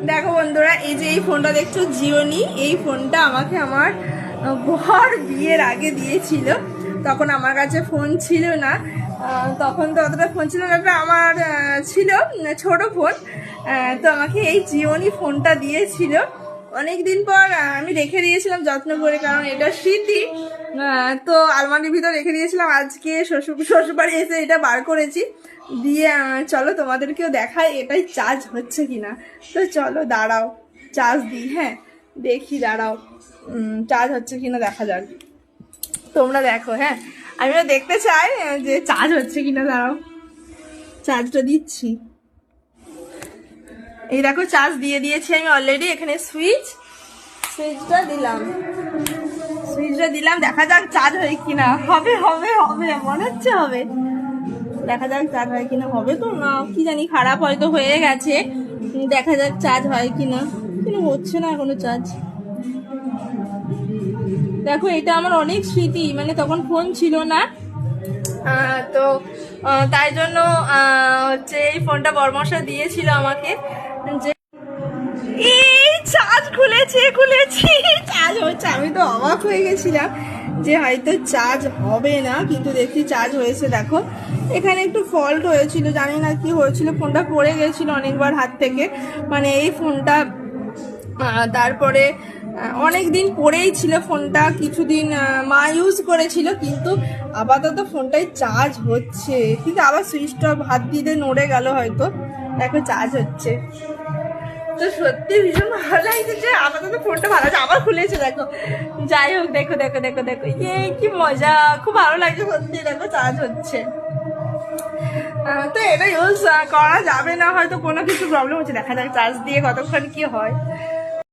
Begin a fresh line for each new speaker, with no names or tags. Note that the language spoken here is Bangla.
দেখো বন্ধুরা, এই যে এই ফোনটা দেখছো জিওনি, এই ফোনটা আমাকে আমার বর বিয়ের আগে দিয়েছিল। তখন আমার কাছে ফোন ছিল না, তখন তো অতটা ফোন ছিল না, আমার ছিল ছোট ফোন। তো আমাকে এই জিওনি ফোনটা দিয়েছিল। অনেক দিন পর আমি রেখে দিয়েছিলাম যত্ন করে, কারণ এটা স্মৃতি। তো আলমারির ভিতর রেখে দিয়েছিলাম, আজকে শ্বশুরবাড়ি এসে এটা বার করেছি দিয়ে। চলো তোমাদেরকেও দেখাই এটাই চার্জ হচ্ছে কিনা। তো চলো দাঁড়াও চার্জ দিই। হ্যাঁ দেখি, দাঁড়াও চার্জ হচ্ছে কিনা দেখা যাক, তোমরা দেখো। হ্যাঁ আমিও দেখতে চাই যে চার্জ হচ্ছে কিনা। দাঁড়াও চার্জটা দিচ্ছি। এই দেখো চার্জ দিয়ে দিয়েছি আমি অলরেডি। এখানে সুইচটা দিলাম, দেখা যাক চার্জ হয় কিনা। হবে হবে হবে মনে হচ্ছে হবে, দেখা যাক চার্জ হয় কিনা। হবে তো না কি জানি, খারাপ হয়তো হয়ে গেছে। দেখা যাক চার্জ হয় কিনা। কিন্তু হচ্ছে না এখনো চার্জ। দেখো এটা আমার অনেক স্মৃতি, মানে তখন ফোন ছিল না, তো তাই জন্য হচ্ছে এই ফোনটা বরমশা দিয়েছিল আমাকে। যে এই চার্জ খুলেছি চার্জ হচ্ছে। আমি তো অবাক হয়ে গেছিলাম যে হয়তো চার্জ হবে না, কিন্তু দেখছি চার্জ হয়েছে। দেখো এখানে একটু ফল্ট হয়েছিল, জানি না কি হয়েছিল, ফোনটা পড়ে গেছিল অনেকবার হাত থেকে। মানে এই ফোনটা তারপরে অনেক দিন পরেই ছিল ফোনটা, কিছুদিন মা ইউজ করেছিল, কিন্তু আপাতত ফোনটাই চার্জ হচ্ছে। কিন্তু আবার সুইচটা হাত দিয়ে নড়ে গেল হয়তো। দেখো চার্জ হচ্ছে, তো সত্যি ভীষণ ভালো লাগছে যে আপাতত ফোনটা ভালো আছে। আবার খুলেছে দেখো। যাই হোক, দেখো দেখো দেখো দেখো, কি মজা, খুব ভালো লাগছে সত্যি। দেখো চার্জ হচ্ছে। তো এটা ইউজ করা যাবে না, হয়তো কোনো কিছু প্রবলেম হচ্ছে। দেখা যাক চার্জ দিয়ে কতক্ষণ কি হয়।